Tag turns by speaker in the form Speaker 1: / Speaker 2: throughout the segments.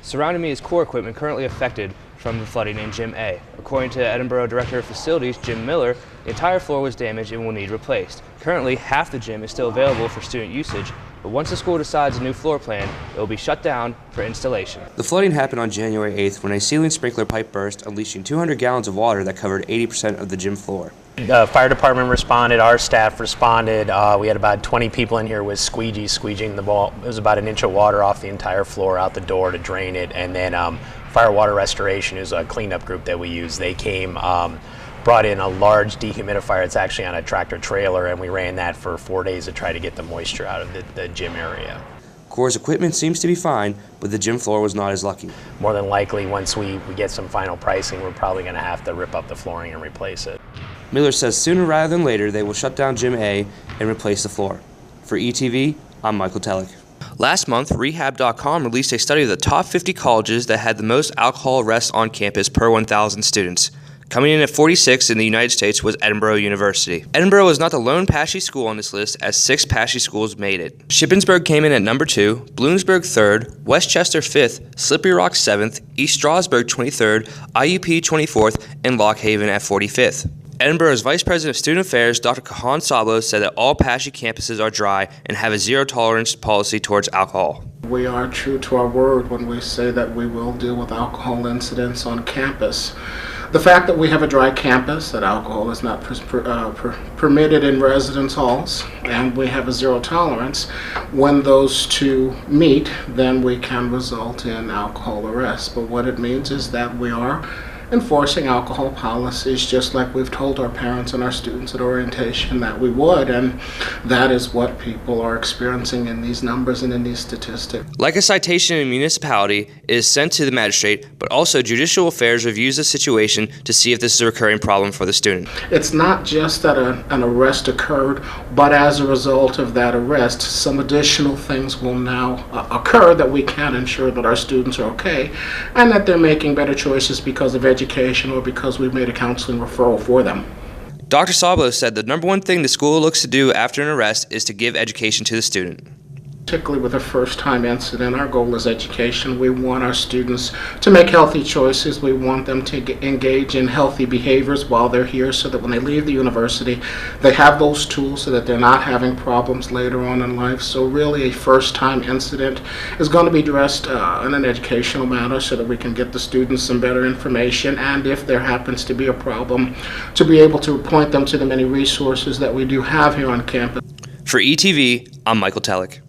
Speaker 1: Surrounding me is core equipment currently affected from the flooding in Gym A. According to Edinboro Director of Facilities, Jim Miller, the entire floor was damaged and will need replaced. Currently, half the gym is still available for student usage, but once the school decides a new floor plan, it will be shut down for installation.
Speaker 2: The flooding happened on January 8th when a ceiling sprinkler pipe burst, unleashing 200 gallons of water that covered 80% of the gym floor.
Speaker 3: The fire department responded, our staff responded. We had about 20 people in here with squeegeeing the ball. It was about an inch of water off the entire floor out the door to drain it. And then Fire Water Restoration, who's a cleanup group that we use, they came, brought in a large dehumidifier. It's actually on a tractor trailer, and we ran that for 4 days to try to get the moisture out of the gym area.
Speaker 2: Core's equipment seems to be fine, but the gym floor was not as lucky.
Speaker 3: More than likely, once we get some final pricing, we're probably going to have to rip up the flooring and replace it.
Speaker 2: Miller says sooner rather than later they will shut down Gym A and replace the floor. For ETV, I'm Michael Telek. Last month, Rehab.com released a study of the top 50 colleges that had the most alcohol arrests on campus per 1,000 students. Coming in at 46 in the United States was Edinboro University. Edinboro was not the lone Paschy school on this list, as 6 Paschy schools made it. Shippensburg came in at number 2, Bloomsburg 3rd, Westchester 5th, Slippery Rock 7th, East Stroudsburg 23rd, IUP 24th, and Lock Haven at 45th. Edinboro's Vice President of Student Affairs, Dr. Kahan Sablo, said that all Paschy campuses are dry and have a zero-tolerance policy towards alcohol.
Speaker 4: We are true to our word when we say that we will deal with alcohol incidents on campus. The fact that we have a dry campus, that alcohol is not permitted in residence halls, and we have a zero tolerance, when those two meet, then we can result in alcohol arrest. But what it means is that we are enforcing alcohol policies just like we've told our parents and our students at orientation that we would, and that is what people are experiencing in these numbers and in these statistics.
Speaker 2: Like a citation in a municipality, it is sent to the magistrate, but also Judicial Affairs reviews the situation to see if this is a recurring problem for the student.
Speaker 4: It's not just that an arrest occurred, but as a result of that arrest, some additional things will now occur that we can ensure that our students are okay and that they're making better choices because of education or because we've made a counseling referral for them.
Speaker 2: Dr. Sablo said the number one thing the school looks to do after an arrest is to give education to the student.
Speaker 4: Particularly with a first-time incident, our goal is education. We want our students to make healthy choices. We want them to engage in healthy behaviors while they're here so that when they leave the university, they have those tools so that they're not having problems later on in life. So really a first-time incident is going to be addressed in an educational manner so that we can get the students some better information, and if there happens to be a problem, to be able to point them to the many resources that we do have here on campus.
Speaker 2: For ETV, I'm Michael Telek.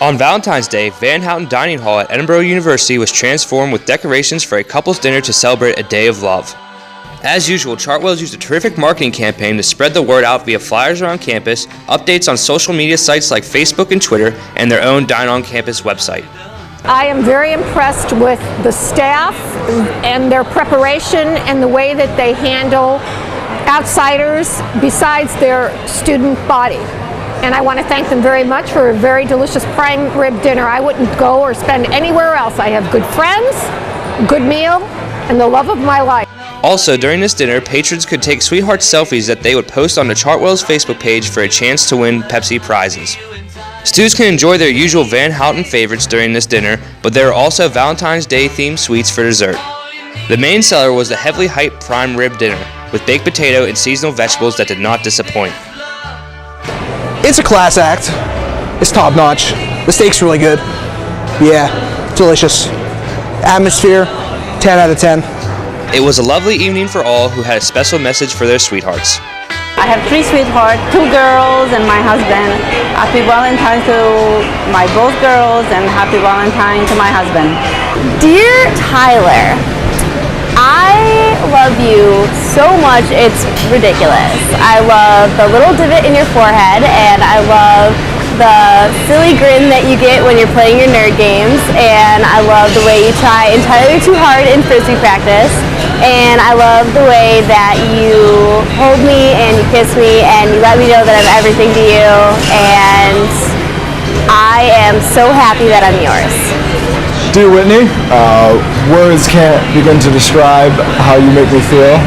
Speaker 2: On Valentine's Day, Van Houten Dining Hall at Edinboro University was transformed with decorations for a couple's dinner to celebrate a day of love. As usual, Chartwells used a terrific marketing campaign to spread the word out via flyers around campus, updates on social media sites like Facebook and Twitter, and their own Dine on Campus website.
Speaker 5: I am very impressed with the staff and their preparation and the way that they handle outsiders besides their student body. And I want to thank them very much for a very delicious prime rib dinner. I wouldn't go or spend anywhere else. I have good friends, good meal, and the love of my life.
Speaker 2: Also, during this dinner, patrons could take sweetheart selfies that they would post on the Chartwells Facebook page for a chance to win Pepsi prizes. Students can enjoy their usual Van Houten favorites during this dinner, but there are also Valentine's Day themed sweets for dessert. The main seller was the heavily hyped prime rib dinner, with baked potato and seasonal vegetables that did not disappoint.
Speaker 6: It's a class act. is top notch. The steak's really good. Yeah, delicious. Atmosphere, 10 out of 10.
Speaker 2: It was a lovely evening for all who had a special message for their sweethearts.
Speaker 7: I have 3 sweethearts, 2 girls and my husband. Happy Valentine to my both girls and happy Valentine to my husband.
Speaker 8: Dear Tyler, I love you so much, it's ridiculous. I love the little divot in your forehead, and I love the silly grin that you get when you're playing your nerd games, and I love the way you try entirely too hard in frisbee practice, and I love the way that you hold me and you kiss me and you let me know that I'm everything to you, and I am so happy that I'm yours.
Speaker 9: Dear Whitney, words can't begin to describe how you make me feel.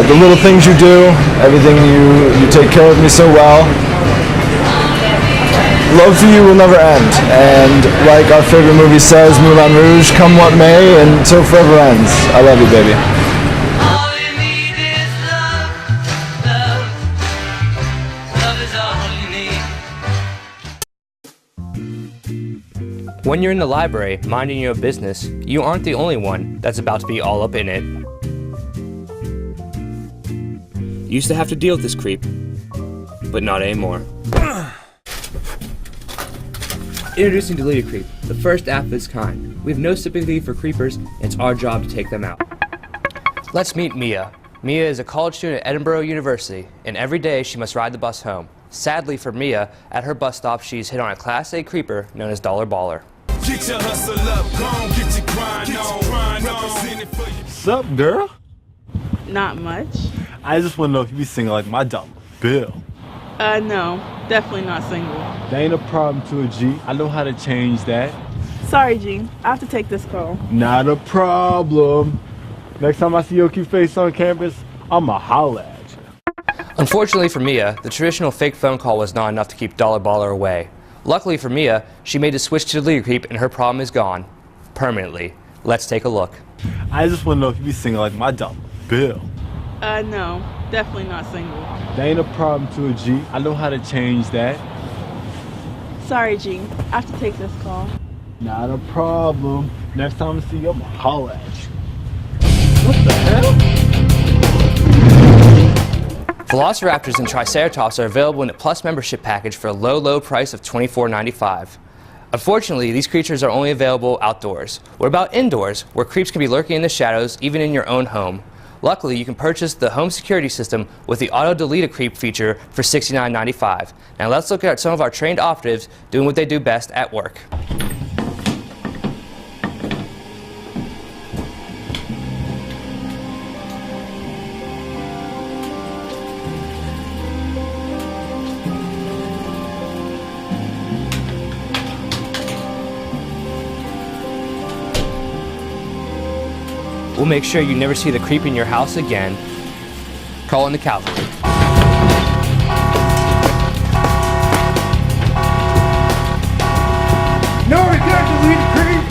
Speaker 9: The little things you do, everything you take care of me so well. Love for you will never end, and like our favorite movie says, Moulin Rouge, come what may, and so forever ends. I love you, baby.
Speaker 2: When you're in the library, minding your business, you aren't the only one that's about to be all up in it. Used to have to deal with this creep, but not anymore. Introducing Deleted Creep, the first app of its kind. We have no sympathy for creepers, and it's our job to take them out. Let's meet Mia. Mia is a college student at Edinboro University, and every day she must ride the bus home. Sadly for Mia, at her bus stop she's hit on a Class A creeper known as Dollar Baller.
Speaker 10: Get your hustle up, gon' get your grind on.
Speaker 11: Sup, girl?
Speaker 7: Not much.
Speaker 11: I just wanna know if you be singing like my dollar bill.
Speaker 7: No, definitely not single.
Speaker 11: That ain't a problem to a G. I know how to change that.
Speaker 7: Sorry, G. I have to take this call.
Speaker 11: Not a problem. Next time I see your cute face on campus, I'ma holla at you.
Speaker 2: Unfortunately for Mia, the traditional fake phone call was not enough to keep Dollar Baller away. Luckily for Mia, she made the switch to Deleted Creep and her problem is gone. Permanently. Let's take a look.
Speaker 11: I just wanna know if you be singing like my dollar bill.
Speaker 7: No, definitely not single.
Speaker 11: That ain't a problem to a G. I know how to change that.
Speaker 7: Sorry, G. I have to take this call.
Speaker 11: Not a problem. Next time I see you, I'ma holla at you. What the hell?
Speaker 2: Velociraptors and Triceratops are available in a Plus membership package for a low, low price of $24.95. Unfortunately, these creatures are only available outdoors. What about indoors, where creeps can be lurking in the shadows, even in your own home? Luckily, you can purchase the home security system with the Auto Delete a Creep feature for $69.95. Now let's look at some of our trained operatives doing what they do best at work. We'll make sure you never see the creep in your house again. Call in the cavalry.
Speaker 10: No, we can't delete creep!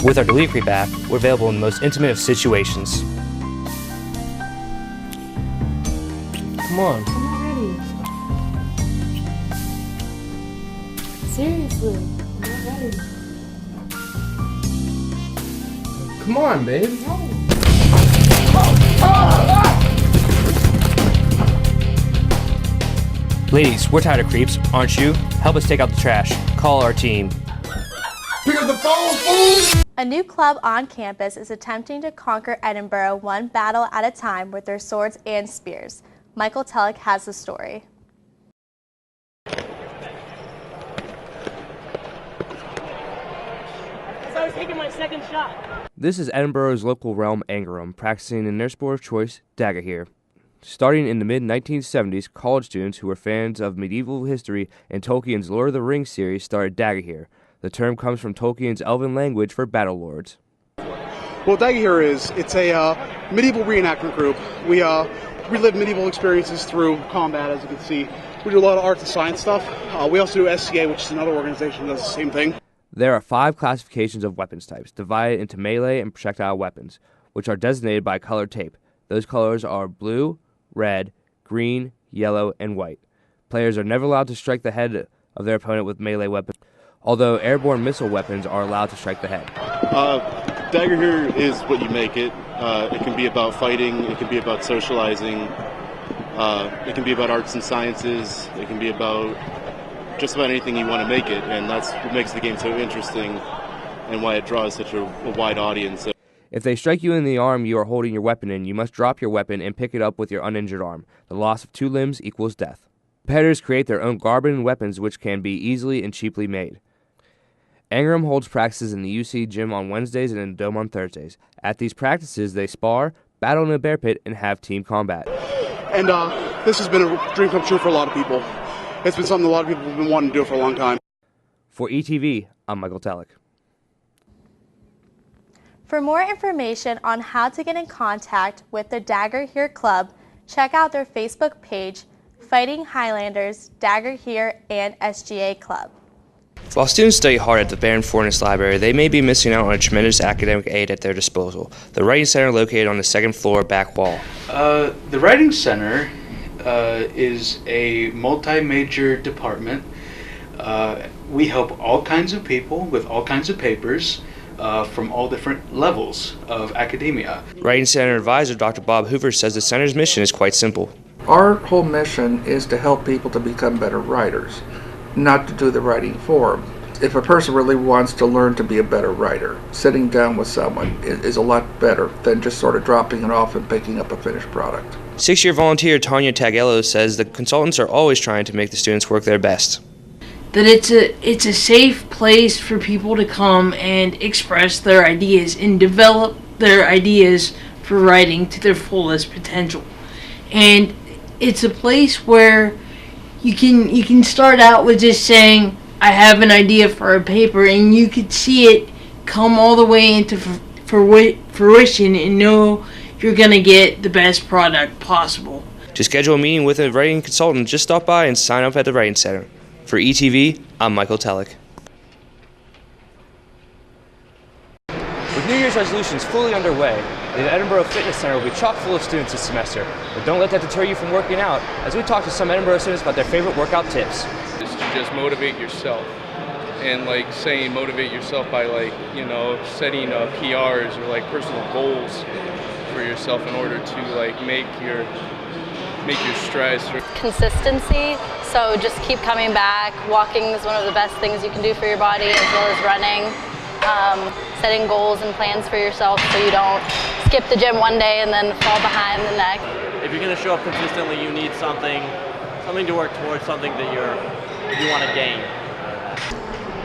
Speaker 2: With our Delete Creep app, we're available in the most intimate of situations.
Speaker 10: Come on.
Speaker 12: I'm not ready. Seriously, I'm not ready.
Speaker 10: Come on, babe.
Speaker 12: No.
Speaker 2: Ladies, we're tired of creeps, aren't you? Help us take out the trash. Call our team.
Speaker 10: Pick up the phone, fool!
Speaker 13: A new club on campus is attempting to conquer Edinboro one battle at a time with their swords and spears. Michael Telek has the story.
Speaker 14: I was taking my second shot.
Speaker 2: This is Edinboro's local realm, Angerum, practicing in their sport of choice, dagger here. Starting in the mid-1970s, college students who were fans of medieval history and Tolkien's Lord of the Rings series started dagger here. The term comes from Tolkien's elven language for battle lords.
Speaker 15: Well, dagger here it's a medieval reenactment group. We relive medieval experiences through combat, as you can see. We do a lot of arts and science stuff. We also do SCA, which is another organization that does the same thing.
Speaker 2: There are 5 classifications of weapons types, divided into melee and projectile weapons, which are designated by colored tape. Those colors are blue, red, green, yellow, and white. Players are never allowed to strike the head of their opponent with melee weapons, although airborne missile weapons are allowed to strike the head.
Speaker 16: Dagger here is what you make it. It can be about fighting, it can be about socializing, it can be about arts and sciences, it can be about just about anything you want to make it, and that's what makes the game so interesting and why it draws such a wide audience.
Speaker 2: If they strike you in the arm you are holding your weapon in, you must drop your weapon and pick it up with your uninjured arm. The loss of 2 limbs equals death. Competitors create their own Garben weapons which can be easily and cheaply made. Ingram holds practices in the UC gym on Wednesdays and in the Dome on Thursdays. At these practices, they spar, battle in a bear pit, and have team combat.
Speaker 15: And this has been a dream come true for a lot of people. It's been something a lot of people have been wanting to do for a long time.
Speaker 2: For ETV, I'm Michael Telek.
Speaker 13: For more information on how to get in contact with the Dagger Here Club, check out their Facebook page, Fighting Highlanders, Dagger Here, and SGA Club.
Speaker 2: While students study hard at the Baron Forness Library, they may be missing out on a tremendous academic aid at their disposal. The Writing Center, located on the second floor back wall.
Speaker 17: The Writing Center is a multi-major department. We help all kinds of people with all kinds of papers from all different levels of academia.
Speaker 2: Writing Center advisor Dr. Bob Hoover says the center's mission is quite simple.
Speaker 18: Our whole mission is to help people to become better writers, not to do the writing for them. If a person really wants to learn to be a better writer, sitting down with someone is a lot better than just sort of dropping it off and picking up a finished product.
Speaker 2: 6-year volunteer Tanya Tagello says the consultants are always trying to make the students work their best.
Speaker 19: That it's a safe place for people to come and express their ideas and develop their ideas for writing to their fullest potential. And it's a place where you can start out with just saying, I have an idea for a paper, and you could see it come all the way into fruition and know you're going to get the best product possible.
Speaker 2: To schedule a meeting with a writing consultant, just stop by and sign up at the Writing Center. For ETV, I'm Michael Telek.
Speaker 1: With New Year's resolutions fully underway, the Edinboro Fitness Center will be chock full of students this semester. But don't let that deter you from working out, as we talk to some Edinboro students about their favorite workout tips.
Speaker 20: Is to just motivate yourself, and motivate yourself by setting PRs or personal goals for yourself in order to make your stress.
Speaker 21: Consistency, so just keep coming back. Walking is one of the best things you can do for your body, as well as running. Setting goals and plans for yourself so you don't skip the gym one day and then fall behind the next.
Speaker 22: If you're going to show up consistently, you need something to work towards, something that you want to gain.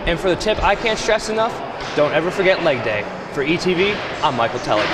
Speaker 1: And for the tip I can't stress enough, don't ever forget leg day. For ETV, I'm Michael Telek.